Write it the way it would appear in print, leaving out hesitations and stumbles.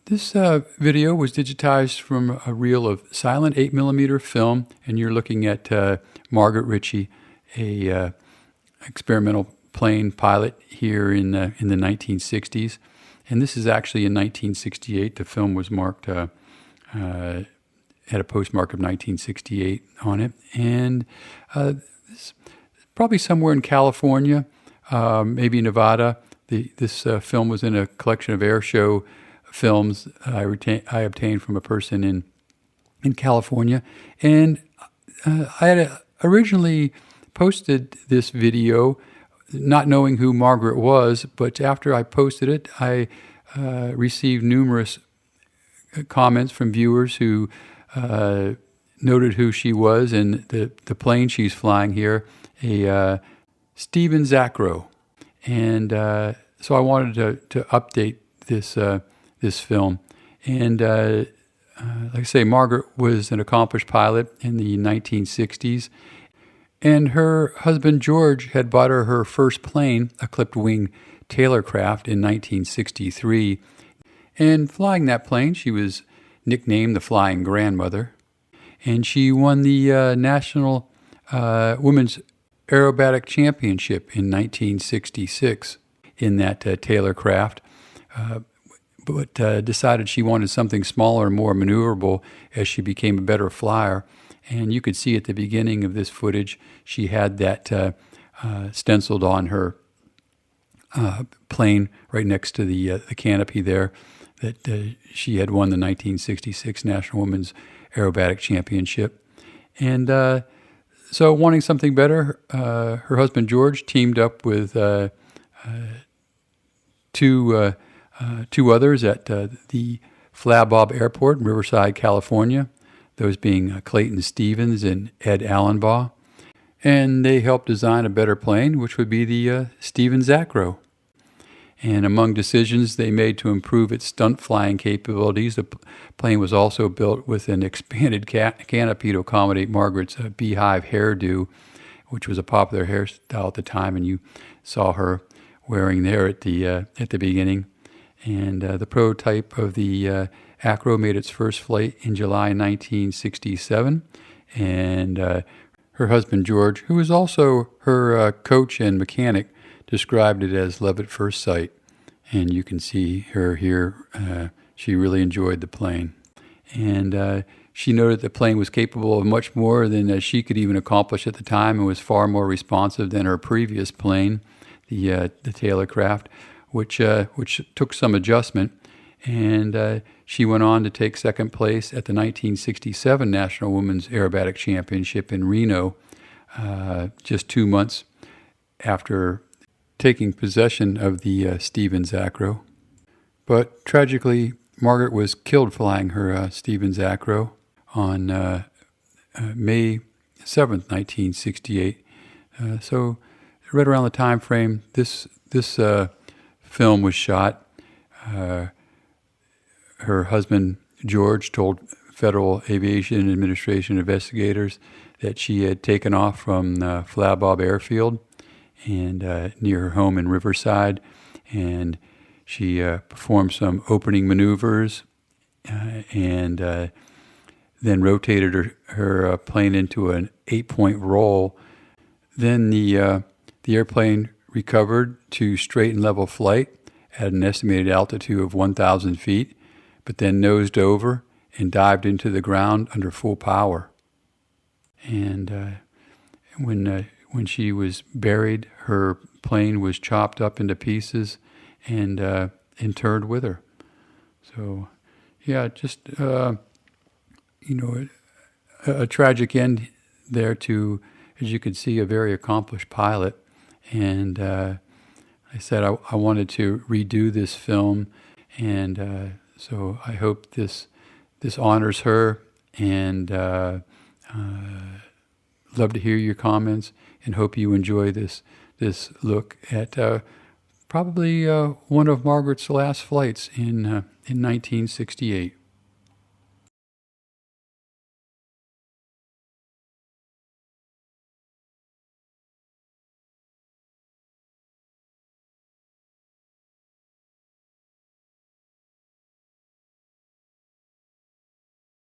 This video was digitized from a reel of silent 8mm film, and you're looking at Margaret Ritchie, a experimental plane pilot here in the 1960s. And this is actually in 1968. The film was marked, had a postmark of 1968 on it. And this, probably somewhere in California, maybe Nevada. This film was in a collection of air show films I obtained from a person in California. And I had originally posted this video not knowing who Margaret was, but after I posted it, I received numerous comments from viewers who noted who she was and the plane she's flying here, a Stephens Akro. And so I wanted to update this film. And like I say, Margaret was an accomplished pilot in the 1960s. And her husband, George, had bought her first plane, a clipped-wing Taylorcraft, in 1963. And flying that plane, she was nicknamed the Flying Grandmother. And she won the National Women's Aerobatic Championship in 1966 in that Taylorcraft, but decided she wanted something smaller and more maneuverable as she became a better flyer. And you could see at the beginning of this footage, she had that stenciled on her plane right next to the canopy there, that she had won the 1966 National Women's Aerobatic Championship. And so wanting something better, her husband George teamed up with two others at the Flabob Airport in Riverside, California, those being Clayton Stevens and Ed Allenbaugh. And they helped design a better plane, which would be the Stephens Akro. And among decisions they made to improve its stunt flying capabilities, the plane was also built with an expanded canopy to accommodate Margaret's beehive hairdo, which was a popular hairstyle at the time, and you saw her wearing there at the beginning. And the prototype of the Akro made its first flight in July 1967, and her husband George, who was also her coach and mechanic, described it as love at first sight. And you can see her here. She really enjoyed the plane. And she noted the plane was capable of much more than she could even accomplish at the time, and was far more responsive than her previous plane, the Taylorcraft, which took some adjustment. And she went on to take second place at the 1967 National Women's Aerobatic Championship in Reno, just 2 months after taking possession of the Stephens Akro. But tragically, Margaret was killed flying her Stephens Akro on May 7th, 1968. So right around the time frame this film was shot, her husband George told Federal Aviation Administration investigators that she had taken off from Flabob Airfield and near her home in Riverside, and she performed some opening maneuvers and then rotated her plane into an 8-point roll. Then the airplane recovered to straight and level flight at an estimated altitude of 1,000 feet, but then nosed over and dived into the ground under full power. And when she was buried, her plane was chopped up into pieces and interred with her. So, yeah, just a tragic end there to, as you could see, a very accomplished pilot. And I said I wanted to redo this film, and so I hope this honors her. And love to hear your comments, and hope you enjoy this look at probably one of Margaret's last flights in 1968.